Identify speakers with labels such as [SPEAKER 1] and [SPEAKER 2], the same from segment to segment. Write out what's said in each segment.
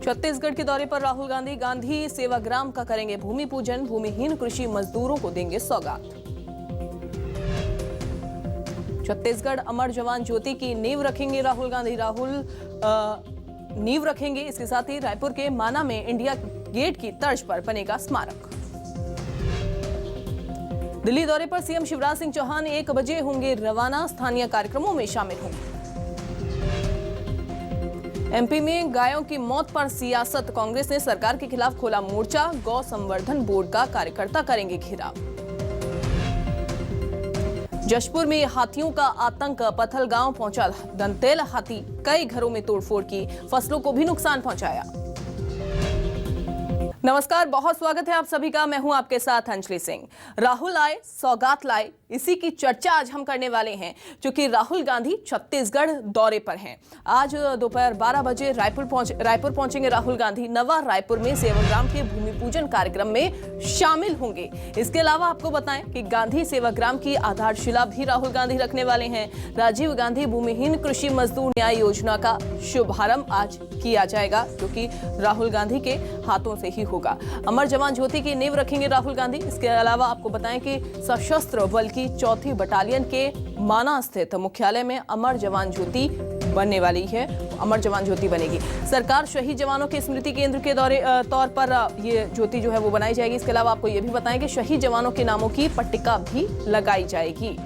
[SPEAKER 1] छत्तीसगढ़ के दौरे पर राहुल गांधी गांधी सेवाग्राम का करेंगे भूमि पूजन। भूमिहीन कृषि मजदूरों को देंगे सौगात। छत्तीसगढ़ अमर जवान ज्योति की नींव रखेंगे राहुल गांधी। नींव रखेंगे। इसके साथ ही रायपुर के माना में इंडिया गेट की तर्ज पर बनेगा स्मारक। दिल्ली दौरे पर सीएम शिवराज सिंह चौहान 1 बजे होंगे रवाना। स्थानीय कार्यक्रमों में शामिल होंगे। एमपी में गायों की मौत पर सियासत। कांग्रेस ने सरकार के खिलाफ खोला मोर्चा। गौ संवर्धन बोर्ड का कार्यकर्ता करेंगे घेराव। जशपुर में हाथियों का आतंक। पथलगांव पहुंचा दंतेल हाथी। कई घरों में तोड़फोड़ की। फसलों को भी नुकसान पहुंचाया। नमस्कार, बहुत स्वागत है आप सभी का। मैं हूं आपके साथ अंजलि सिंह। राहुल आए, सौगात लाए, इसी की चर्चा आज हम करने वाले हैं, क्योंकि राहुल गांधी छत्तीसगढ़ दौरे पर हैं। आज दोपहर 12 बजे रायपुर पहुंचेंगे राहुल गांधी। नवा रायपुर में सेवाग्राम के भूमि पूजन कार्यक्रम में शामिल होंगे। इसके अलावा आपको बताएं कि गांधी सेवाग्राम की आधारशिला भी राहुल गांधी रखने वाले हैं। राजीव गांधी भूमिहीन कृषि मजदूर न्याय योजना का शुभारंभ आज किया जाएगा, जो कि राहुल गांधी के हाथों से ही होगा। अमर जवान ज्योति की नींव रखेंगे राहुल गांधी। इसके अलावा आपको बताएं कि सशस्त्र बल की 4वीं बटालियन के माना स्थित मुख्यालय में अमर जवान ज्योति बनने वाली है। अमर जवान ज्योति बनेगी। सरकार शहीद जवानों के स्मृति केंद्र के तौर पर ये ज्योति जो है वो बनाई जाएगी। इसके अलावा आपको ये भी बताएं कि शहीद जवानों के नामों की पट्टिका भी लगाई जाएगी।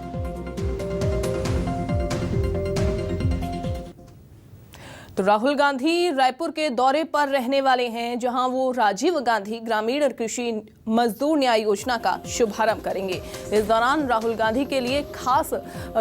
[SPEAKER 1] तो राहुल गांधी रायपुर के दौरे पर रहने वाले हैं, जहां वो राजीव गांधी ग्रामीण और कृषि मजदूर न्याय योजना का शुभारंभ करेंगे। इस दौरान राहुल गांधी के लिए खास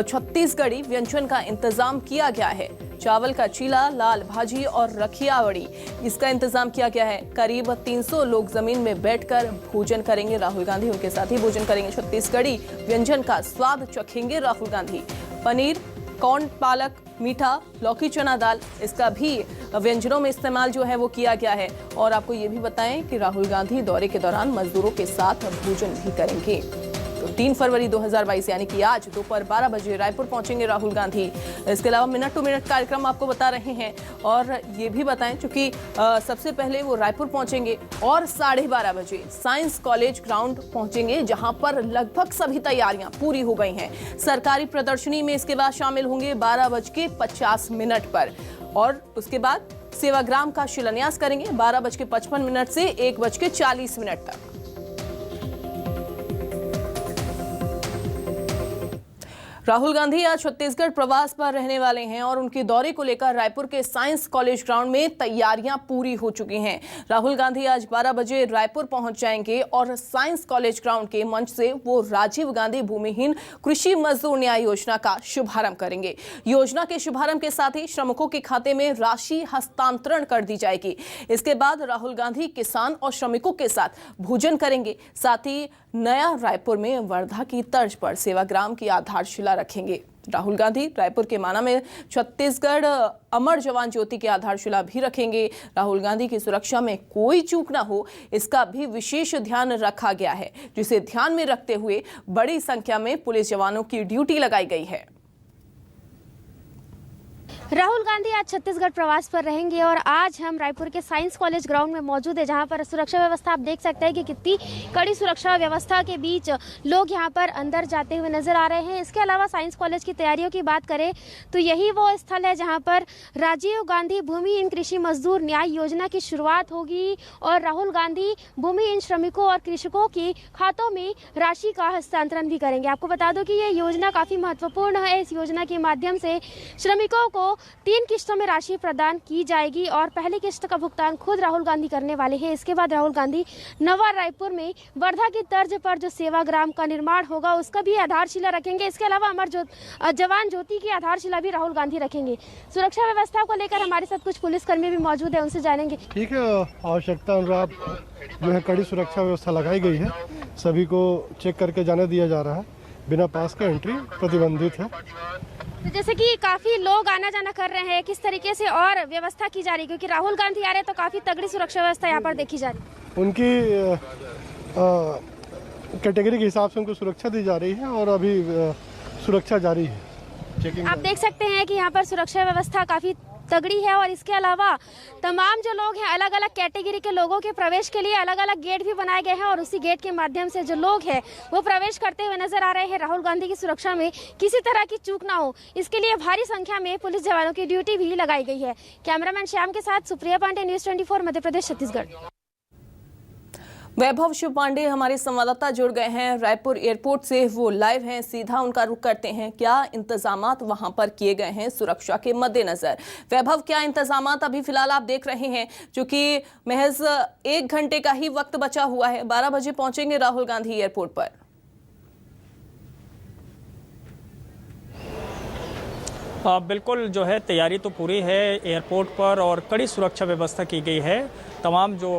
[SPEAKER 1] छत्तीसगढ़ी व्यंजन का इंतजाम किया गया है। चावल का चीला, लाल भाजी और रखियावड़ी, इसका इंतजाम किया गया है। करीब 300 लोग जमीन में बैठकर भोजन करेंगे। राहुल गांधी उनके साथ ही भोजन करेंगे। छत्तीसगढ़ी व्यंजन का स्वाद चखेंगे राहुल गांधी। पनीर, कॉर्न, पालक, मीठा, लौकी, चना दाल, इसका भी व्यंजनों में इस्तेमाल जो है वो किया गया है। और आपको ये भी बताएं कि राहुल गांधी दौरे के दौरान मजदूरों के साथ भोजन भी करेंगे। तो 3 फरवरी 2022 यानी कि आज दोपहर 12 बजे रायपुर पहुंचेंगे राहुल गांधी। इसके अलावा मिनट टू मिनट कार्यक्रम आपको बता रहे हैं। और ये भी बताएं, चूंकि सबसे पहले वो रायपुर पहुंचेंगे और 12:30 बजे साइंस कॉलेज ग्राउंड पहुंचेंगे, जहां पर लगभग सभी तैयारियां पूरी हो गई हैं। सरकारी प्रदर्शनी में इसके बाद शामिल होंगे 12:50 पर। और उसके बाद सेवाग्राम का शिलान्यास करेंगे 12:55 से 1:40 तक। राहुल गांधी आज छत्तीसगढ़ प्रवास पर रहने वाले हैं और उनके दौरे को लेकर रायपुर के साइंस कॉलेज ग्राउंड में तैयारियां पूरी हो चुकी हैं। राहुल गांधी आज 12 बजे रायपुर पहुंच जाएंगे और साइंस कॉलेज ग्राउंड के मंच से वो राजीव गांधी भूमिहीन कृषि मजदूर न्याय योजना का शुभारंभ करेंगे। योजना के शुभारंभ के साथ ही श्रमिकों के खाते में राशि हस्तांतरण कर दी जाएगी। इसके बाद राहुल गांधी किसान और श्रमिकों के साथ भोजन करेंगे। साथ ही नया रायपुर में वर्धा की तर्ज पर सेवाग्राम की आधारशिला रखेंगे। राहुल गांधी रायपुर के माना में छत्तीसगढ़ अमर जवान ज्योति की आधारशिला भी रखेंगे। राहुल गांधी की सुरक्षा में कोई चूक ना हो, इसका भी विशेष ध्यान रखा गया है, जिसे ध्यान में रखते हुए बड़ी संख्या में पुलिस जवानों की ड्यूटी लगाई गई है।
[SPEAKER 2] राहुल गांधी आज छत्तीसगढ़ प्रवास पर रहेंगे और आज हम रायपुर के साइंस कॉलेज ग्राउंड में मौजूद है, जहां पर सुरक्षा व्यवस्था आप देख सकते हैं कि कितनी कड़ी सुरक्षा व्यवस्था के बीच लोग यहां पर अंदर जाते हुए नजर आ रहे हैं। इसके अलावा साइंस कॉलेज की तैयारियों की बात करें तो यही वो स्थल है जहां पर राजीव गांधी भूमिहीन कृषि मजदूर न्याय योजना की शुरुआत होगी और राहुल गांधी भूमिहीन श्रमिकों और कृषकों के खातों में राशि का हस्तांतरण भी करेंगे। आपको बता दो कि ये योजना काफ़ी महत्वपूर्ण है। इस योजना के माध्यम से श्रमिकों को 3 किस्तों में राशि प्रदान की जाएगी और पहली किस्त का भुगतान खुद राहुल गांधी करने वाले हैं। इसके बाद राहुल गांधी नवा रायपुर में वर्धा की तर्ज पर जो सेवाग्राम का निर्माण होगा उसका भी आधारशिला रखेंगे। इसके अलावा अमर जवान ज्योति की आधारशिला भी राहुल गांधी रखेंगे। सुरक्षा व्यवस्था को लेकर हमारे साथ कुछ पुलिसकर्मी भी मौजूद है, उनसे जानेंगे।
[SPEAKER 3] ठीक है, आवश्यकता अनुसार जो है कड़ी सुरक्षा व्यवस्था लगाई गई है। सभी को चेक करके जाने दिया जा रहा है। बिना पास के एंट्री प्रतिबंधित है।
[SPEAKER 2] तो जैसे कि काफी लोग आना जाना कर रहे हैं, किस तरीके से और व्यवस्था की जा रही है, क्योंकि राहुल गांधी आ रहे हैं तो काफी तगड़ी सुरक्षा व्यवस्था यहाँ पर देखी जा रही है।
[SPEAKER 3] उनकी कैटेगरी के हिसाब से उनको सुरक्षा दी जा रही है और अभी सुरक्षा जारी है।
[SPEAKER 2] आप देख सकते हैं कि यहाँ पर सुरक्षा व्यवस्था काफी तगड़ी है। और इसके अलावा तमाम जो लोग हैं, अलग अलग कैटेगरी के लोगों के प्रवेश के लिए अलग अलग गेट भी बनाए गए हैं और उसी गेट के माध्यम से जो लोग हैं वो प्रवेश करते हुए नजर आ रहे हैं। राहुल गांधी की सुरक्षा में किसी तरह की चूक ना हो, इसके लिए भारी संख्या में पुलिस जवानों की ड्यूटी भी लगाई गई है। कैमरामैन श्याम के साथ सुप्रिया पांडे, न्यूज़ 24 मध्य प्रदेश छत्तीसगढ़।
[SPEAKER 1] वैभव शिव पांडे हमारे संवाददाता जुड़ गए हैं रायपुर एयरपोर्ट से, वो लाइव हैं, सीधा उनका रुख करते हैं। क्या इंतजामात वहां पर किए गए हैं सुरक्षा के मद्देनजर? वैभव, क्या इंतजामात अभी फिलहाल आप देख रहे हैं, क्योंकि महज 1 घंटे का ही वक्त बचा हुआ है, 12 बजे पहुंचेंगे राहुल गांधी एयरपोर्ट पर।
[SPEAKER 4] बिल्कुल जो है तैयारी तो पूरी है एयरपोर्ट पर और कड़ी सुरक्षा व्यवस्था की गई है। तमाम जो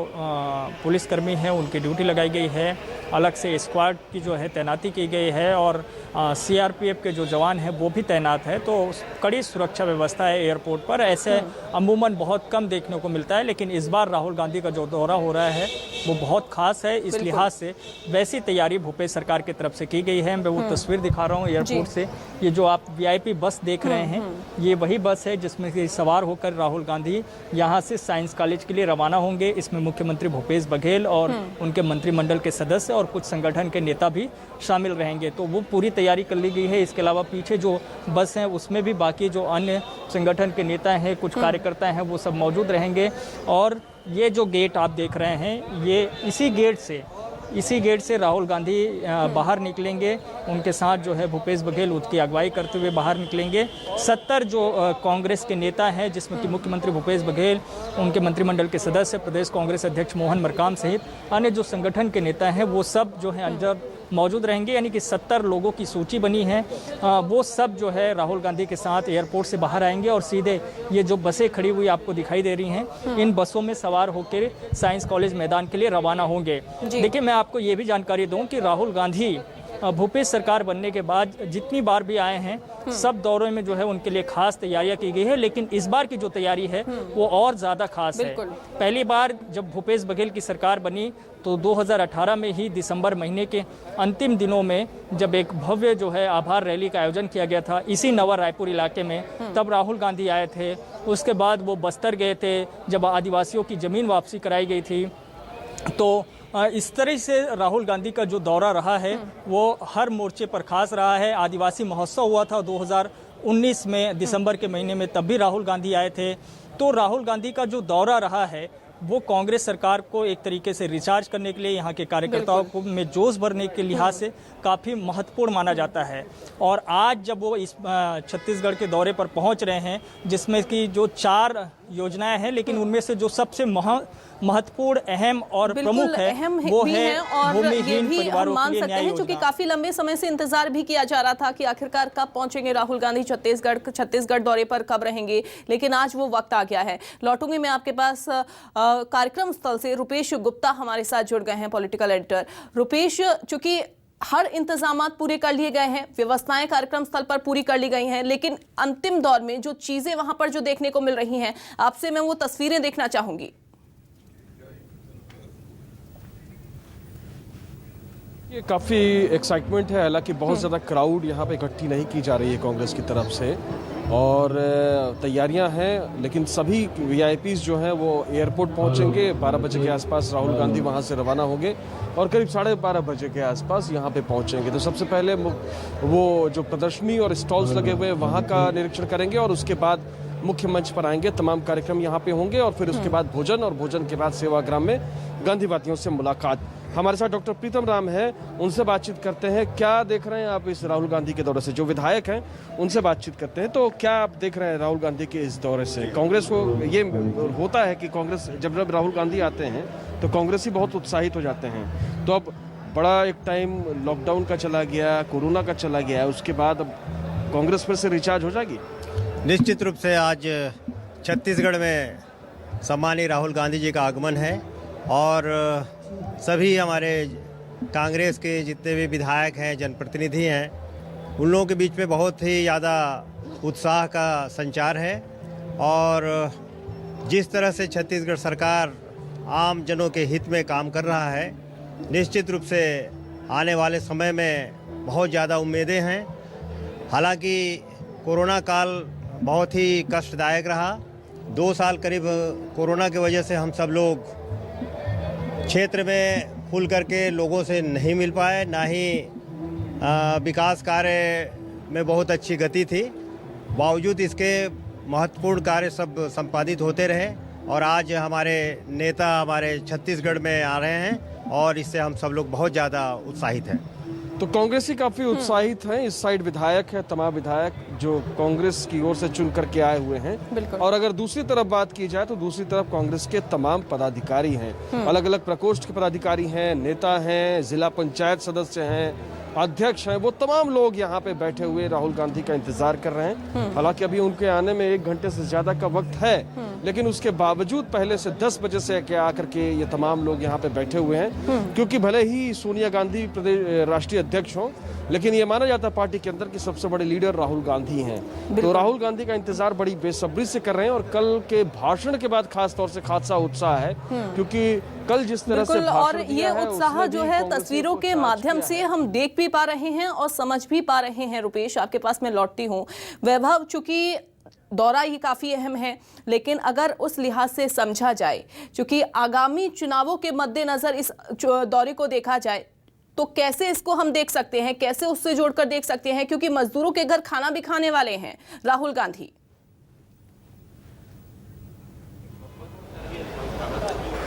[SPEAKER 4] पुलिसकर्मी हैं उनकी ड्यूटी लगाई गई है, अलग से स्क्वाड की जो है तैनाती की गई है और सीआरपीएफ के जो जवान हैं वो भी तैनात है। तो कड़ी सुरक्षा व्यवस्था है एयरपोर्ट पर। ऐसे अमूमन बहुत कम देखने को मिलता है, लेकिन इस बार राहुल गांधी का जो दौरा हो रहा है वो बहुत खास है। इस लिहाज से वैसी तैयारी भूपेश सरकार की तरफ से की गई है। मैं वो तस्वीर दिखा रहा हूँ एयरपोर्ट से। ये जो आप वीआईपी बस देख रहे हैं, ये वही बस है जिसमें से सवार होकर राहुल गांधी यहाँ से साइंस कॉलेज के लिए रवाना होंगे। इसमें मुख्यमंत्री भूपेश बघेल और उनके मंत्रिमंडल के सदस्य और कुछ संगठन के नेता भी शामिल रहेंगे। तो वो पूरी तैयारी कर ली गई है। इसके अलावा पीछे जो बस है उसमें भी बाकी जो अन्य संगठन के नेता हैं, कुछ कार्यकर्ता हैं, वो सब मौजूद रहेंगे। और ये जो गेट आप देख रहे हैं, ये इसी गेट से राहुल गांधी बाहर निकलेंगे। उनके साथ जो है भूपेश बघेल उसकी अगुवाई करते हुए बाहर निकलेंगे। 70 जो कांग्रेस के नेता हैं, जिसमें कि मुख्यमंत्री भूपेश बघेल, उनके मंत्रिमंडल के सदस्य, प्रदेश कांग्रेस अध्यक्ष मोहन मरकाम सहित अन्य जो संगठन के नेता हैं, वो सब जो है अंदर मौजूद रहेंगे। यानी कि 70 लोगों की सूची बनी है। वो सब जो है राहुल गांधी के साथ एयरपोर्ट से बाहर आएंगे और सीधे ये जो बसें खड़ी हुई आपको दिखाई दे रही हैं, इन बसों में सवार होकर साइंस कॉलेज मैदान के लिए रवाना होंगे। देखिए, मैं आपको ये भी जानकारी दूं कि राहुल गांधी भूपेश सरकार बनने के बाद जितनी बार भी आए हैं, सब दौरों में जो है उनके लिए खास तैयारियां की गई है। लेकिन इस बार की जो तैयारी है वो और ज़्यादा खास है। पहली बार जब भूपेश बघेल की सरकार बनी तो 2018 में ही दिसंबर महीने के अंतिम दिनों में जब एक भव्य जो है आभार रैली का आयोजन किया गया था इसी नवा रायपुर इलाके में, तब राहुल गांधी आए थे। उसके बाद वो बस्तर गए थे जब आदिवासियों की ज़मीन वापसी कराई गई थी। तो इस तरह से राहुल गांधी का जो दौरा रहा है वो हर मोर्चे पर खास रहा है। आदिवासी महोत्सव हुआ था 2019 में दिसंबर के महीने में, तब भी राहुल गांधी आए थे। तो राहुल गांधी का जो दौरा रहा है वो कांग्रेस सरकार को एक तरीके से रिचार्ज करने के लिए, यहाँ के कार्यकर्ताओं को में जोश भरने के लिहाज से काफ़ी महत्वपूर्ण माना जाता है। और आज जब वो इस छत्तीसगढ़ के दौरे पर पहुँच रहे हैं, जिसमें कि जो 4 योजनाएं हैं, लेकिन उनमें से जो सबसे महत्वपूर्ण, अहम और प्रमुख है वो है भूमिहीन परिवारों के लिए न्याय योजना।
[SPEAKER 1] क्योंकि काफी लंबे समय से इंतजार भी किया जा रहा था कि आखिरकार कब पहुंचेंगे राहुल गांधी छत्तीसगढ़ दौरे पर, कब रहेंगे, लेकिन आज वो वक्त आ गया है। लौटूंगी मैं आपके पास कार्यक्रम स्थल से। रुपेश गुप्ता हमारे साथ जुड़ गए हैं, पॉलिटिकल एडिटर। रुपेश, चूंकि हर इंतजामात पूरे कर लिए गए हैं, व्यवस्थाएं कार्यक्रम स्थल पर पूरी कर ली गई हैं, लेकिन अंतिम दौर में जो चीजें वहां पर जो देखने को मिल रही हैं, आपसे मैं वो तस्वीरें देखना चाहूंगी।
[SPEAKER 5] ये काफ़ी एक्साइटमेंट है। हालांकि बहुत ज़्यादा क्राउड यहाँ पे इकट्ठी नहीं की जा रही है कांग्रेस की तरफ से, और तैयारियां हैं, लेकिन सभी वीआईपीज़ जो हैं वो एयरपोर्ट पहुँचेंगे। 12 बजे के आसपास राहुल गांधी वहाँ से रवाना होंगे और करीब 12:30 बजे के आसपास यहाँ पे पहुँचेंगे। तो सबसे पहले वो जो प्रदर्शनी और स्टॉल्स लगे हुए हैं वहाँ का निरीक्षण करेंगे और उसके बाद मुख्य मंच पर आएंगे। तमाम कार्यक्रम यहाँ पे होंगे और फिर उसके बाद भोजन, और भोजन के बाद सेवाग्राम में गांधीवादियों से मुलाकात। हमारे साथ डॉक्टर प्रीतम राम है, उनसे बातचीत करते हैं। क्या देख रहे हैं आप इस राहुल गांधी के दौरे से? जो विधायक हैं उनसे बातचीत करते हैं, तो क्या आप देख रहे हैं राहुल गांधी के इस दौरे से? कांग्रेस को ये होता है कि कांग्रेस जब राहुल गांधी आते हैं तो कांग्रेस ही बहुत उत्साहित हो जाते हैं। तो अब बड़ा एक टाइम लॉकडाउन का चला गया, कोरोना का चला गया, उसके बाद अब कांग्रेस फिर से रिचार्ज हो जाएगी?
[SPEAKER 6] निश्चित रूप से आज छत्तीसगढ़ में सम्मानीय राहुल गांधी जी का आगमन है और सभी हमारे कांग्रेस के जितने भी विधायक हैं, जनप्रतिनिधि हैं, उन लोगों के बीच में बहुत ही ज़्यादा उत्साह का संचार है। और जिस तरह से छत्तीसगढ़ सरकार आम जनों के हित में काम कर रहा है, निश्चित रूप से आने वाले समय में बहुत ज़्यादा उम्मीदें हैं। हालांकि कोरोना काल बहुत ही कष्टदायक रहा, 2 साल करीब कोरोना की वजह से हम सब लोग क्षेत्र में खुल करके लोगों से नहीं मिल पाए, ना ही विकास कार्य में बहुत अच्छी गति थी। बावजूद इसके महत्वपूर्ण कार्य सब संपादित होते रहे और आज हमारे नेता हमारे छत्तीसगढ़ में आ रहे हैं और इससे हम सब लोग बहुत ज़्यादा उत्साहित हैं।
[SPEAKER 5] तो कांग्रेसी काफी उत्साहित हैं। इस साइड विधायक है, तमाम विधायक जो कांग्रेस की ओर से चुन करके आए हुए हैं। और अगर दूसरी तरफ बात की जाए तो दूसरी तरफ कांग्रेस के तमाम पदाधिकारी हैं, अलग अलग प्रकोष्ठ के पदाधिकारी हैं, नेता हैं, जिला पंचायत सदस्य हैं, अध्यक्ष हैं, वो तमाम लोग यहाँ पे बैठे हुए राहुल गांधी का इंतजार कर रहे हैं। हालांकि अभी उनके आने में 1 घंटे से ज्यादा का वक्त है, लेकिन उसके बावजूद पहले से 10 बजे से आकर के ये तमाम लोग यहाँ पे बैठे हुए हैं, क्योंकि भले ही सोनिया गांधी प्रदेश राष्ट्रीय अध्यक्ष हो, लेकिन ये माना जाता है पार्टी के अंदर कि सबसे बड़े लीडर राहुल गांधी हैं। तो राहुल गांधी का इंतजार बड़ी बेसब्री से कर रहे हैं और कल के भाषण के बाद खास तौर से खासा उत्साह है, क्योंकि कल जिस तरह से
[SPEAKER 1] और ये उत्साह जो है तस्वीरों के माध्यम से हम देख भी पा रहे हैं और समझ भी पा रहे हैं। रुपेश, आपके पास मैं लौटती हूँ। वैभव, चूंकि दौरा ये काफी अहम है, लेकिन अगर उस लिहाज से समझा जाए, चूंकि आगामी चुनावों के मद्देनजर इस दौरे को देखा जाए, तो कैसे इसको हम देख सकते हैं, कैसे उससे जोड़कर देख सकते हैं, क्योंकि मजदूरों के घर खाना भी खाने वाले हैं राहुल गांधी।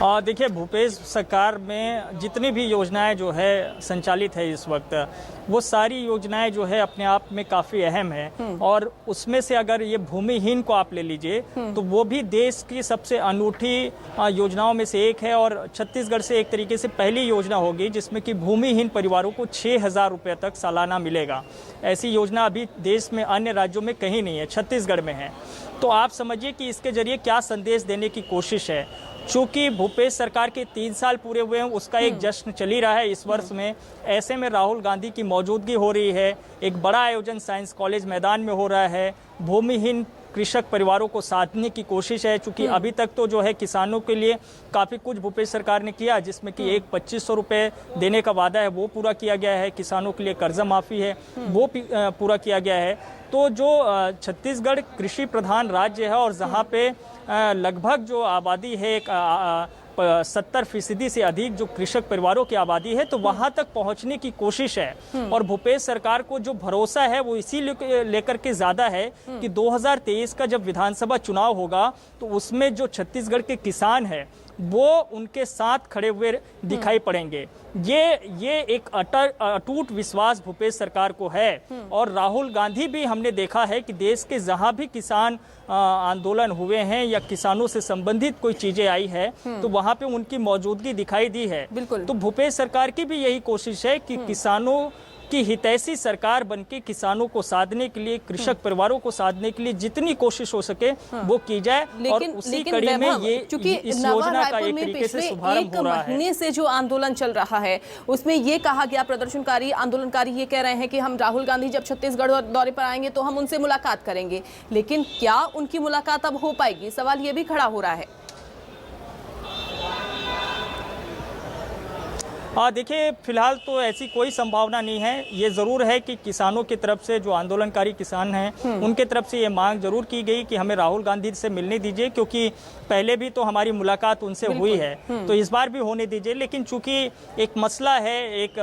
[SPEAKER 4] देखिए, भूपेश सरकार में जितनी भी योजनाएं जो है संचालित है इस वक्त, वो सारी योजनाएं जो है अपने आप में काफ़ी अहम है। और उसमें से अगर ये भूमिहीन को आप ले लीजिए तो वो भी देश की सबसे अनूठी योजनाओं में से एक है और छत्तीसगढ़ से एक तरीके से पहली योजना होगी जिसमें कि भूमिहीन परिवारों को 6,000 रुपये तक सालाना मिलेगा। ऐसी योजना अभी देश में अन्य राज्यों में कहीं नहीं है, छत्तीसगढ़ में है। तो आप समझिए कि इसके जरिए क्या संदेश देने की कोशिश है। चूंकि भूपेश सरकार के 3 साल पूरे हुए हैं, उसका एक जश्न चल ही रहा है इस वर्ष में। ऐसे में राहुल गांधी की मौजूदगी हो रही है, एक बड़ा आयोजन साइंस कॉलेज मैदान में हो रहा है, भूमिहीन कृषक परिवारों को साधने की कोशिश है। चूंकि अभी तक तो जो है किसानों के लिए काफ़ी कुछ भूपेश सरकार ने किया, जिसमें कि एक 2500 रुपये देने का वादा है वो पूरा किया गया है, किसानों के लिए कर्जा माफ़ी है वो पूरा किया गया है। तो जो छत्तीसगढ़ कृषि प्रधान राज्य है और जहाँ पे लगभग जो आबादी है 70% से अधिक जो कृषक परिवारों की आबादी है, तो वहां तक पहुंचने की कोशिश है। और भूपेश सरकार को जो भरोसा है वो इसी लेकर के ज्यादा है कि 2023 का जब विधानसभा चुनाव होगा तो उसमें जो छत्तीसगढ़ के किसान है वो उनके साथ खड़े हुए दिखाई पड़ेंगे। ये एक अटूट विश्वास भूपेश सरकार को है। और राहुल गांधी भी हमने देखा है कि देश के जहां भी किसान आंदोलन हुए हैं या किसानों से संबंधित कोई चीजें आई है तो वहां पे उनकी मौजूदगी दिखाई दी है। तो भूपेश सरकार की भी यही कोशिश है कि किसानों की हितैषी सरकार बनके किसानों को साधने के लिए, कृषक परिवारों को साधने के लिए जितनी कोशिश हो सके वो की जाए। और उसी कड़ी में ये इस योजना का एक तरीके से शुभारंभ हो रहा है।
[SPEAKER 1] महीने से जो आंदोलन चल रहा है उसमें ये कहा गया, प्रदर्शनकारी आंदोलनकारी ये कह रहे हैं कि हम राहुल गांधी जब छत्तीसगढ़ दौरे पर आएंगे तो हम उनसे मुलाकात करेंगे, लेकिन क्या उनकी मुलाकात अब हो पाएगी, सवाल ये भी खड़ा हो रहा है।
[SPEAKER 4] देखिए, फिलहाल तो ऐसी कोई संभावना नहीं है। ये ज़रूर है कि किसानों की तरफ से, जो आंदोलनकारी किसान हैं उनके तरफ से ये मांग जरूर की गई कि हमें राहुल गांधी से मिलने दीजिए, क्योंकि पहले भी तो हमारी मुलाकात उनसे हुई है तो इस बार भी होने दीजिए। लेकिन चूंकि एक मसला है एक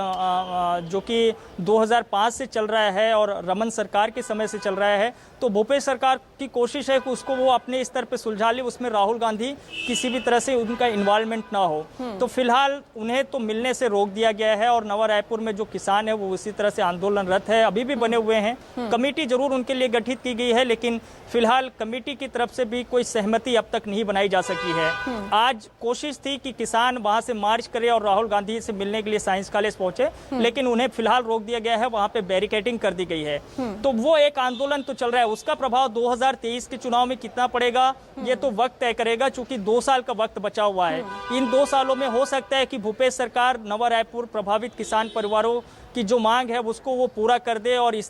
[SPEAKER 4] जो कि 2005 से चल रहा है और रमन सरकार के समय से चल रहा है, तो भूपेश सरकार की कोशिश है कि उसको वो अपने स्तर पे सुलझा ले, उसमें राहुल गांधी किसी भी तरह से उनका इन्वॉल्वमेंट ना हो। तो फिलहाल उन्हें तो मिलने से रोक दिया गया है और नवा रायपुर में जो किसान है वो उसी तरह से आंदोलनरत है, अभी भी बने हुए हैं। कमेटी जरूर उनके लिए गठित की गई है, लेकिन फिलहाल कमेटी की तरफ से भी कोई सहमति अब तक नहीं बनाई जा सकी है। आज कोशिश थी कि किसान वहां से मार्च करे और राहुल गांधी से मिलने के लिए साइंस कॉलेज पहुंचे, लेकिन उन्हें फिलहाल रोक दिया गया है, वहां पे बैरिकेडिंग कर दी गई है। तो वो एक आंदोलन तो चल रहा है, उसका प्रभाव 2023 के चुनाव में कितना पड़ेगा ये तो वक्त तय करेगा, चूंकि 2 साल का वक्त बचा हुआ है। इन 2 सालों में हो सकता है कि भूपेश सरकार नवा रायपुर प्रभावित किसान परिवारों की जो मांग है उसको वो पूरा कर दे और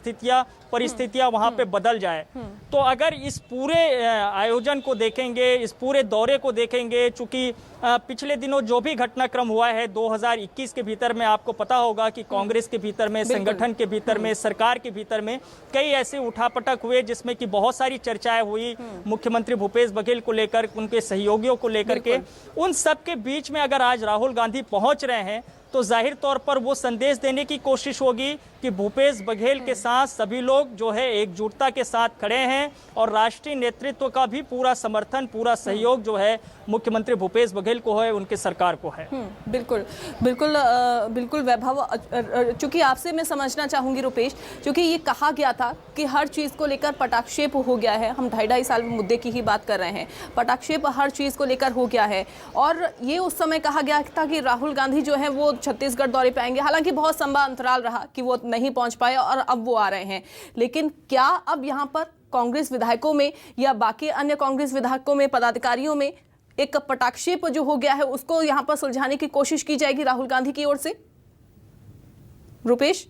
[SPEAKER 4] परिस्थितियां वहां पे बदल जाए। तो अगर इस पूरे आयोजन को देखेंगे, इस पूरे दौरे को देखेंगे, चूंकि पिछले दिनों जो भी घटनाक्रम हुआ है 2021 के भीतर में, आपको पता होगा कि कांग्रेस के भीतर में, संगठन के भीतर में, सरकार के भीतर में कई ऐसे उठापटक हुए जिसमें कि बहुत सारी चर्चाएं हुई मुख्यमंत्री भूपेश बघेल को लेकर, उनके सहयोगियों को लेकर के। उन सब के बीच में अगर आज राहुल गांधी पहुंच रहे हैं तो जाहिर तौर पर वो संदेश देने की कोशिश होगी कि भूपेश बघेल के साथ सभी लोग जो है एकजुटता के साथ खड़े हैं और राष्ट्रीय नेतृत्व का भी पूरा समर्थन, पूरा सहयोग जो है मुख्यमंत्री भूपेश बघेल को है, उनके सरकार को है।
[SPEAKER 1] बिल्कुल बिल्कुल बिल्कुल वैभव, चूंकि आपसे मैं समझना चाहूंगी रुपेश, चूंकि ये कहा गया था कि हर चीज को लेकर पटाक्षेप हो गया है, हम 2.5 साल मुद्दे की ही बात कर रहे हैं, पटाक्षेप हर चीज को लेकर हो गया है, और ये उस समय कहा गया था कि राहुल गांधी जो है वो छत्तीसगढ़ दौरे पे आएंगे। हालांकि बहुत लंबा अंतराल रहा कि वो नहीं पहुंच पाए और अब वो आ रहे हैं, लेकिन क्या अब यहाँ पर कांग्रेस विधायकों में या बाकी अन्य कांग्रेस विधायकों में, पदाधिकारियों में एक पटाक्षेप जो हो गया है उसको यहाँ पर सुलझाने की कोशिश की जाएगी राहुल गांधी की ओर से? रुपेश,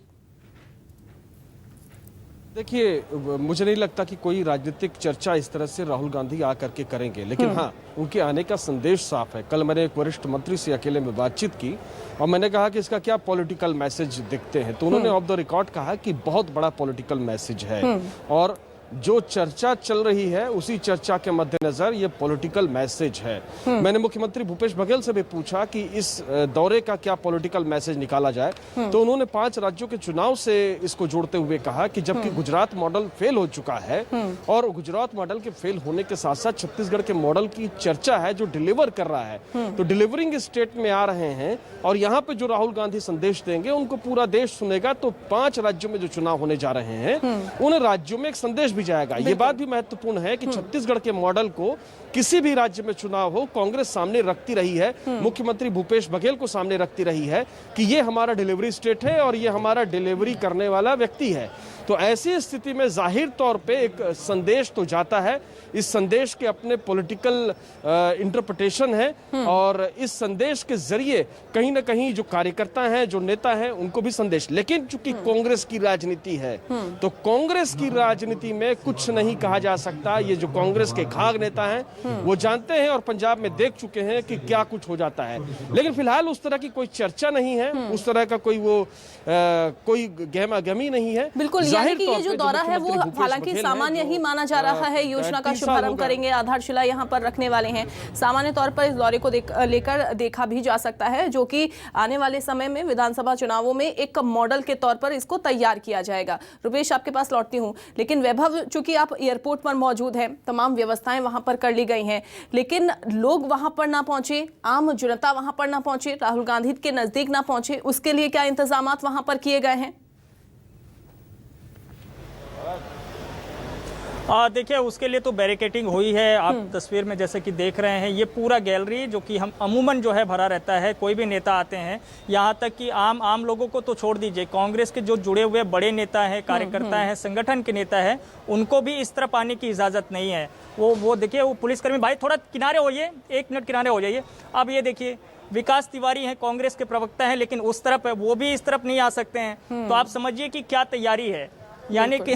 [SPEAKER 5] देखिए, मुझे नहीं लगता कि कोई राजनीतिक चर्चा इस तरह से राहुल गांधी आकर के करेंगे, लेकिन हाँ, उनके आने का संदेश साफ है। कल मैंने एक वरिष्ठ मंत्री से अकेले में बातचीत की और मैंने कहा कि इसका क्या पॉलिटिकल मैसेज दिखते हैं, तो उन्होंने ऑफ द रिकॉर्ड कहा कि बहुत बड़ा पॉलिटिकल मैसेज है और जो चर्चा चल रही है उसी चर्चा के मद्देनजर ये पॉलिटिकल मैसेज है। मैंने मुख्यमंत्री भूपेश बघेल से भी पूछा कि इस दौरे का क्या पॉलिटिकल मैसेज निकाला जाए, तो उन्होंने 5 राज्यों के चुनाव से इसको जोड़ते हुए कहा कि जबकि गुजरात मॉडल फेल हो चुका है और गुजरात मॉडल के फेल होने के साथ साथ छत्तीसगढ़ के मॉडल की चर्चा है जो डिलीवर कर रहा है, तो डिलीवरिंग स्टेट में आ रहे हैं और यहाँ पे जो राहुल गांधी संदेश देंगे उनको पूरा देश सुनेगा। तो 5 राज्यों में जो चुनाव होने जा रहे हैं उन राज्यों में एक संदेश जाएगा। ये बात भी महत्वपूर्ण है कि छत्तीसगढ़ के मॉडल को किसी भी राज्य में चुनाव हो, कांग्रेस सामने रखती रही है, मुख्यमंत्री भूपेश बघेल को सामने रखती रही है कि ये हमारा डिलीवरी स्टेट है और ये हमारा डिलीवरी करने वाला व्यक्ति है। तो ऐसी स्थिति में जाहिर तौर पे एक संदेश तो जाता है, इस संदेश के अपने पॉलिटिकल इंटरप्रिटेशन है और इस संदेश के जरिए कहीं ना कहीं जो कार्यकर्ता हैं, जो नेता हैं, उनको भी संदेश। लेकिन चूंकि कांग्रेस की राजनीति है तो कांग्रेस की राजनीति में कुछ नहीं कहा जा सकता। ये जो कांग्रेस के खाग नेता हैं वो जानते हैं और पंजाब में देख चुके हैं कि क्या कुछ हो जाता है, लेकिन फिलहाल उस तरह की कोई चर्चा नहीं है, उस तरह का कोई वो कोई गहमा गहमी नहीं है।
[SPEAKER 1] बिल्कुल, यानी कि ये जो दौरा है वो हालांकि सामान्य ही माना जा रहा है, योजना का शुभारंभ करेंगे, आधारशिला यहाँ पर रखने वाले हैं। सामान्य तौर पर इस दौरे को लेकर देखा भी जा सकता है, जो कि आने वाले समय में विधानसभा चुनावों में एक मॉडल के तौर पर इसको तैयार किया जाएगा। रुपेश, आपके पास लौटती हूँ, लेकिन वैभव, चूंकि आप एयरपोर्ट पर मौजूद हैं, तमाम व्यवस्थाएं वहां पर कर ली गई हैं, लेकिन लोग वहां पर ना पहुंचे, आम जनता वहां पर ना पहुंचे, राहुल गांधी के नजदीक ना पहुंचे, उसके लिए क्या इंतजाम वहां पर किए गए हैं?
[SPEAKER 4] देखिए, उसके लिए तो बैरिकेटिंग हुई है। आप तस्वीर में जैसे कि देख रहे हैं, ये पूरा गैलरी जो कि हम अमूमन जो है भरा रहता है, कोई भी नेता आते हैं, यहाँ तक कि आम लोगों को तो छोड़ दीजिए, कांग्रेस के जो जुड़े हुए बड़े नेता हैं, कार्यकर्ता हैं, संगठन के नेता हैं, उनको भी इस तरफ आने की इजाज़त नहीं है। वो देखिए, वो पुलिसकर्मी, भाई थोड़ा किनारे होइए, 1 मिनट किनारे हो जाइए। अब ये देखिए, विकास तिवारी हैं, कांग्रेस के प्रवक्ता हैं, लेकिन उस तरफ है, वो भी इस तरफ नहीं आ सकते हैं। तो आप समझिए कि क्या तैयारी है, यानी कि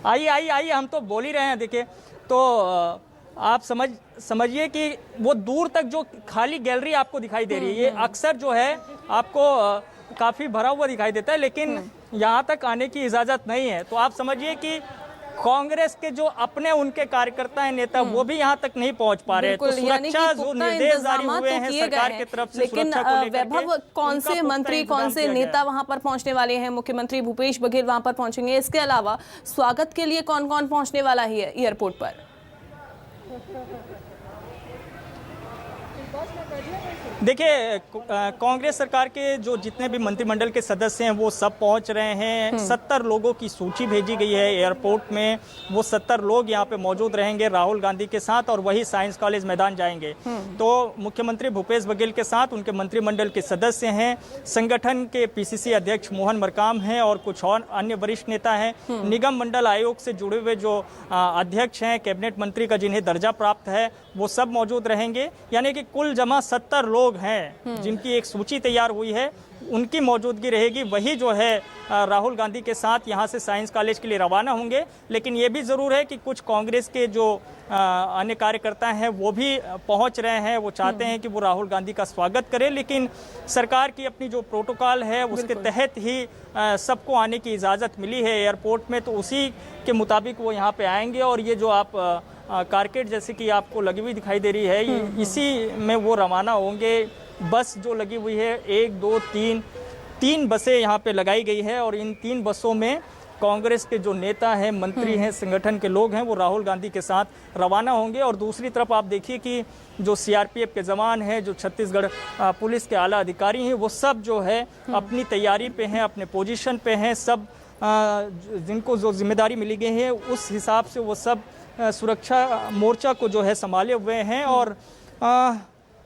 [SPEAKER 4] आइए हम तो बोल ही रहे हैं। देखिए, तो आप समझिए कि वो दूर तक जो खाली गैलरी आपको दिखाई दे रही है, ये अक्सर जो है आपको काफ़ी भरा हुआ दिखाई देता है, लेकिन यहाँ तक आने की इजाज़त नहीं है। तो आप समझिए कि कांग्रेस के जो अपने उनके कार्यकर्ता हैं, नेता, वो भी यहाँ तक नहीं पहुँच पा रहे हैं। तो सुरक्षा जो निर्देश जारी हुए हैं सरकार की तरफ से,
[SPEAKER 1] लेकिन वैभव, कौन से मंत्री, कौन से नेता वहां पर पहुंचने वाले हैं? मुख्यमंत्री भूपेश बघेल वहां पर पहुंचेंगे, इसके अलावा स्वागत के लिए कौन कौन पहुंचने वाला है एयरपोर्ट पर?
[SPEAKER 4] देखिए, कांग्रेस सरकार के जो जितने भी मंत्रिमंडल के सदस्य हैं वो सब पहुंच रहे हैं। 70 लोगों की सूची भेजी गई है एयरपोर्ट में, वो 70 लोग यहाँ पे मौजूद रहेंगे राहुल गांधी के साथ और वही साइंस कॉलेज मैदान जाएंगे। तो मुख्यमंत्री भूपेश बघेल के साथ उनके मंत्रिमंडल के सदस्य हैं, संगठन के पीसीसी अध्यक्ष मोहन मरकाम हैं और कुछ और अन्य वरिष्ठ नेता हैं, निगम मंडल आयोग से जुड़े हुए जो अध्यक्ष हैं, कैबिनेट मंत्री का जिन्हें दर्जा प्राप्त है, वो सब मौजूद रहेंगे। यानी कि कुल जमा 70 लोग हैं जिनकी एक सूची तैयार हुई है, उनकी मौजूदगी रहेगी। वही जो है राहुल गांधी के साथ यहाँ से साइंस कॉलेज के लिए रवाना होंगे। लेकिन ये भी ज़रूर है कि कुछ कांग्रेस के जो अन्य कार्यकर्ता हैं वो भी पहुँच रहे हैं। वो चाहते हैं कि वो राहुल गांधी का स्वागत करें, लेकिन सरकार की अपनी जो प्रोटोकॉल है उसके तहत ही सबको आने की इजाज़त मिली है एयरपोर्ट में, तो उसी के मुताबिक वो यहाँ पे आएंगे। और ये जो आप कारकेड जैसे कि आपको लगी हुई दिखाई दे रही है, इसी में वो रवाना होंगे। बस जो लगी हुई है 1, 2, 3 बसें यहाँ पे लगाई गई है और इन 3 बसों में कांग्रेस के जो नेता हैं, मंत्री हैं, संगठन के लोग हैं, वो राहुल गांधी के साथ रवाना होंगे। और दूसरी तरफ आप देखिए कि जो सीआरपीएफ के जवान हैं, जो छत्तीसगढ़ पुलिस के आला अधिकारी हैं, वो सब जो है अपनी तैयारी पे हैं, अपने पोजीशन पे हैं। सब जिनको जो जिम्मेदारी मिली गई है उस हिसाब से वो सब सुरक्षा मोर्चा को जो है संभाले हुए हैं। और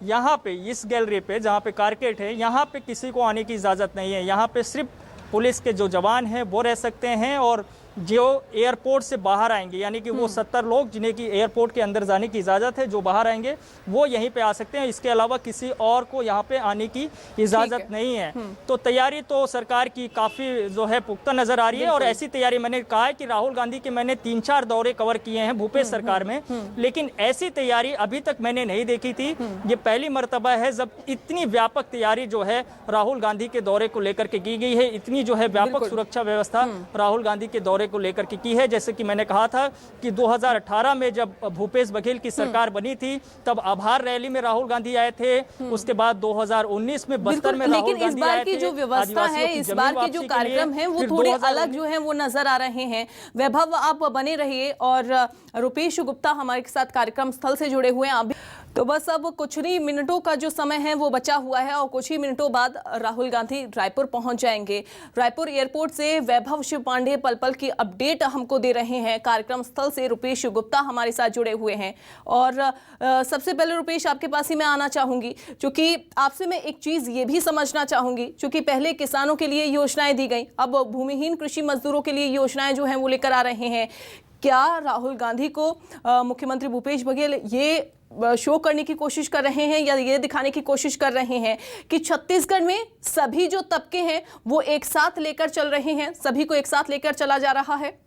[SPEAKER 4] यहाँ पे इस गैलरी पे जहाँ पे कारकेट है, यहाँ पे किसी को आने की इजाज़त नहीं है। यहाँ पे सिर्फ पुलिस के जो जवान हैं वो रह सकते हैं और जो एयरपोर्ट से बाहर आएंगे, यानी कि वो 70 लोग जिन्हें कि एयरपोर्ट के अंदर जाने की इजाज़त है, जो बाहर आएंगे वो यहीं पे आ सकते हैं। इसके अलावा किसी और को यहाँ पे आने की इजाज़त नहीं है। तो तैयारी तो सरकार की काफ़ी जो है पुख्ता नज़र आ रही है। और ऐसी तैयारी, मैंने कहा है कि राहुल गांधी के मैंने 3-4 दौरे कवर किए हैं भूपेश सरकार में, लेकिन ऐसी तैयारी अभी तक मैंने नहीं देखी थी। ये पहली मरतबा है जब इतनी व्यापक तैयारी जो है राहुल गांधी के दौरे को लेकर के की गई है। इतनी जो है व्यापक सुरक्षा व्यवस्था राहुल गांधी के दौरे को लेकर के की है। जैसे कि मैंने कहा था कि 2018 में जब भूपेश बघेल की सरकार बनी थी तब आभार रैली में राहुल गांधी आए थे। उसके बाद 2019 में बस्तर में राहुल गांधी आए थे।
[SPEAKER 1] लेकिन इस बार की जो व्यवस्था है, इस बार के जो कार्यक्रम है वो थोड़े अलग जो है वो नजर आ रहे हैं। वैभव, आप बने रहिए और रुपेश गुप्ता हमारे साथ कार्यक्रम स्थल से जुड़े हुए हैं। तो बस अब कुछ ही मिनटों का जो समय है वो बचा हुआ है और कुछ ही मिनटों बाद राहुल गांधी रायपुर पहुंच जाएंगे। रायपुर एयरपोर्ट से वैभव शिव पांडे पल पल की अपडेट हमको दे रहे हैं। कार्यक्रम स्थल से रुपेश गुप्ता हमारे साथ जुड़े हुए हैं। और सबसे पहले रुपेश, आपके पास ही मैं आना चाहूंगी, क्योंकि आपसे मैं एक चीज ये भी समझना चाहूंगी, क्योंकि पहले किसानों के लिए योजनाएं दी गई, अब भूमिहीन कृषि मजदूरों के लिए योजनाएं जो हैं वो लेकर आ रहे हैं। क्या राहुल गांधी को मुख्यमंत्री भूपेश बघेल ये शो करने की कोशिश कर रहे हैं या ये दिखाने की कोशिश कर रहे हैं कि छत्तीसगढ़ में सभी जो तबके हैं वो एक साथ लेकर चल रहे हैं, सभी को एक साथ लेकर चला जा रहा है?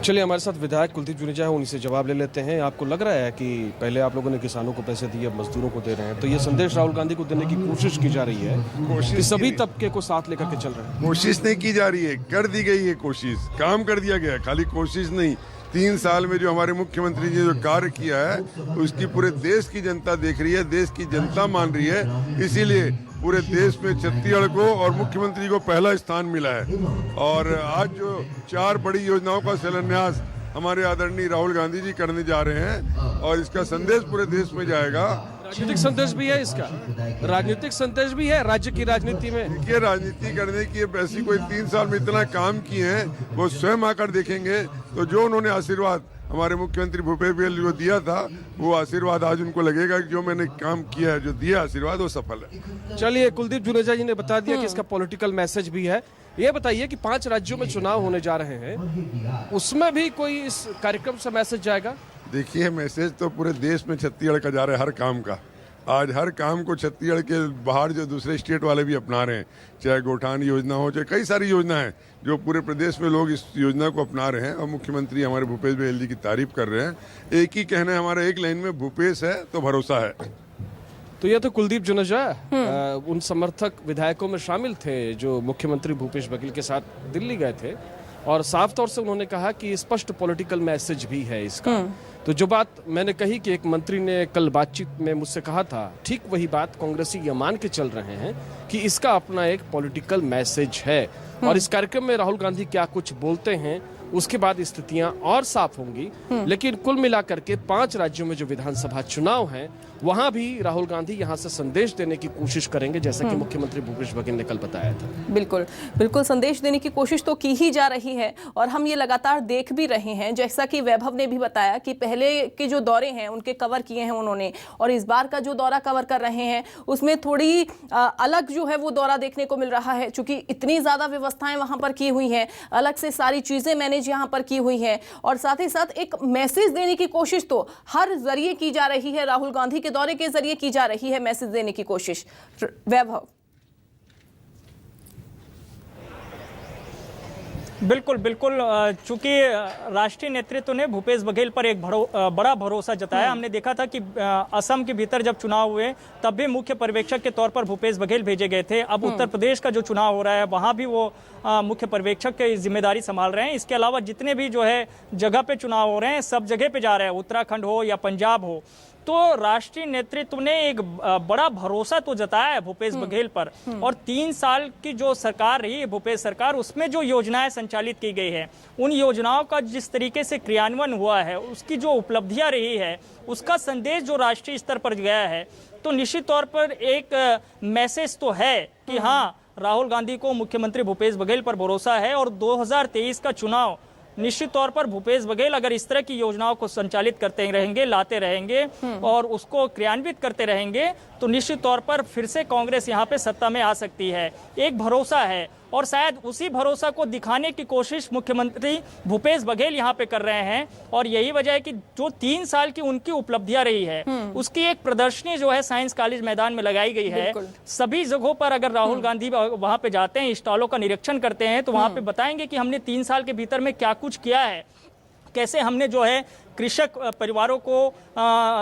[SPEAKER 5] चलिए, हमारे साथ विधायक कुलदीप जुनेजा है, उन्हीं से जवाब ले लेते हैं। आपको लग रहा है कि पहले आप लोगों ने किसानों को पैसे दिए, अब मजदूरों को दे रहे हैं, तो ये संदेश राहुल गांधी को देने की कोशिश की जा रही है कि सभी तबके को साथ लेकर के चल रहे हैं?
[SPEAKER 7] कोशिश नहीं की जा रही है, कर दी गई है कोशिश, काम कर दिया गया, खाली कोशिश नहीं। 3 साल में जो हमारे मुख्यमंत्री जी ने जो कार्य किया है उसकी पूरे देश की जनता देख रही है, देश की जनता मान रही है। इसीलिए पूरे देश में छत्तीसगढ़ को और मुख्यमंत्री को पहला स्थान मिला है। और आज जो 4 बड़ी योजनाओं का शिलान्यास हमारे आदरणीय राहुल गांधी जी करने जा रहे हैं और इसका संदेश पूरे देश में जाएगा।
[SPEAKER 5] राजनीतिक संदेश भी है इसका, राजनीतिक संदेश भी है राज्य की राजनीति में।
[SPEAKER 7] देखिए, राजनीति करने की ऐसी कोई 3 साल में इतना काम किए हैं, वो स्वयं आकर देखेंगे तो जो उन्होंने आशीर्वाद हमारे मुख्यमंत्री भूपेश बघेल जो दिया था वो आशीर्वाद आज उनको लगेगा कि जो मैंने काम किया है, जो दिया आशीर्वाद, वो सफल है।
[SPEAKER 5] चलिए, कुलदीप जुनेजा जी ने बता दिया कि इसका पॉलिटिकल मैसेज भी है। ये बताइए कि 5 राज्यों में चुनाव होने जा रहे हैं, उसमें भी कोई इस कार्यक्रम से मैसेज जाएगा?
[SPEAKER 7] देखिए, मैसेज तो पूरे देश में छत्तीसगढ़ का जा रहा है, हर काम का। आज हर काम को छत्तीसगढ़ के बाहर जो दूसरे स्टेट वाले भी अपना रहे हैं, चाहे गोठान योजना हो, चाहे कई सारी योजना है जो पूरे प्रदेश में लोग इस योजना को अपना रहे हैं और मुख्यमंत्री हमारे भूपेश बघेल जी की तारीफ कर रहे हैं। एक ही कहना है हमारा, एक लाइन में, भूपेश है तो भरोसा है।
[SPEAKER 5] तो ये तो कुलदीप जुनेजा उन समर्थक विधायकों में शामिल थे जो मुख्यमंत्री भूपेश बघेल के साथ दिल्ली गए थे और साफ तौर से उन्होंने कहा कि स्पष्ट पॉलिटिकल मैसेज भी है इसका। तो जो बात मैंने कही कि एक मंत्री ने कल बातचीत में मुझसे कहा था, ठीक वही बात कांग्रेसी ये मान के चल रहे हैं कि इसका अपना एक पॉलिटिकल मैसेज है। और इस कार्यक्रम में राहुल गांधी क्या कुछ बोलते हैं उसके बाद स्थितियां और साफ होंगी। लेकिन कुल मिलाकर के 5 राज्यों में जो विधानसभा चुनाव हैं वहां भी राहुल गांधी यहां से संदेश देने की कोशिश करेंगे, जैसा कि मुख्यमंत्री भूपेश बघेल ने कल बताया था।
[SPEAKER 1] बिल्कुल बिल्कुल, संदेश देने की कोशिश तो की ही जा रही है और हम ये लगातार देख भी रहे हैं। जैसा कि वैभव ने भी बताया कि पहले के जो दौरे हैं उनके कवर किए हैं उन्होंने, और इस बार का जो दौरा कवर कर रहे हैं उसमें थोड़ी अलग जो है वो दौरा देखने को मिल रहा है, चूंकि इतनी ज्यादा व्यवस्थाएं वहां पर की हुई हैं, अलग से सारी चीजें मैनेज मैनेज यहाँ पर की हुई है और साथ ही साथ एक मैसेज देने की कोशिश तो हर जरिए की जा रही है, राहुल गांधी के दौरे के जरिए की जा रही है मैसेज देने की कोशिश। वैभव।
[SPEAKER 4] बिल्कुल बिल्कुल, चूंकि राष्ट्रीय नेतृत्व ने भूपेश बघेल पर एक बड़ा भरोसा जताया। हमने देखा था कि असम के भीतर जब चुनाव हुए तब भी मुख्य पर्यवेक्षक के तौर पर भूपेश बघेल भेजे गए थे। अब उत्तर प्रदेश का जो चुनाव हो रहा है वहां भी वो मुख्य पर्यवेक्षक की जिम्मेदारी संभाल रहे हैं। इसके अलावा जितने भी जो है जगह पे चुनाव हो रहे हैं सब जगह पे जा रहे हैं, उत्तराखंड हो या पंजाब हो। तो राष्ट्रीय नेतृत्व ने एक बड़ा भरोसा तो जताया है भूपेश बघेल पर, और 3 साल की जो सरकार रही है भूपेश सरकार, उसमें जो योजनाएं संचालित की गई है, उन योजनाओं का जिस तरीके से क्रियान्वयन हुआ है, उसकी जो उपलब्धियां रही है, उसका संदेश जो राष्ट्रीय स्तर पर गया है, तो निश्चित तौर पर एक मैसेज तो है कि हाँ, राहुल गांधी को मुख्यमंत्री भूपेश बघेल पर भरोसा है। और 2023 का चुनाव निश्चित तौर पर भूपेश बघेल अगर इस तरह की योजनाओं को संचालित करते रहेंगे, लाते रहेंगे और उसको क्रियान्वित करते रहेंगे, तो निश्चित तौर पर फिर से कांग्रेस यहाँ पे सत्ता में आ सकती है। एक भरोसा है और शायद उसी भरोसा को दिखाने की कोशिश मुख्यमंत्री भूपेश बघेल यहाँ पे कर रहे हैं। और यही वजह है कि जो 3 साल की उनकी उपलब्धियां रही है उसकी एक प्रदर्शनी जो है साइंस कॉलेज मैदान में लगाई गई है। सभी जगहों पर अगर राहुल गांधी वहां पे जाते हैं, स्टॉलों का निरीक्षण करते हैं, तो वहां पे बताएंगे कि हमने 3 साल के भीतर में क्या कुछ किया है, कैसे हमने जो है कृषक परिवारों को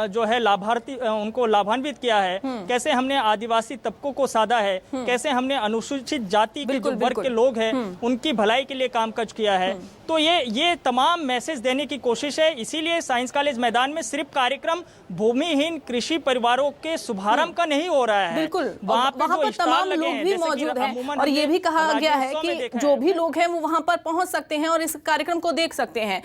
[SPEAKER 4] जो है लाभार्थी उनको लाभान्वित किया है, कैसे हमने आदिवासी तबकों को साधा है, कैसे हमने अनुसूचित जाति के जो वर्ग के लोग हैं उनकी भलाई के लिए काम काज किया है। तो ये तमाम मैसेज देने की कोशिश है। इसीलिए साइंस कॉलेज मैदान में सिर्फ कार्यक्रम भूमिहीन कृषि परिवारों के शुभारंभ का नहीं हो रहा है,
[SPEAKER 1] बिल्कुल
[SPEAKER 4] वहाँ
[SPEAKER 1] पर तमाम लोग भी मौजूद हैं और ये भी कहा गया है कि जो भी लोग हैं वो वहां पर पहुंच सकते हैं और इस कार्यक्रम को देख सकते हैं।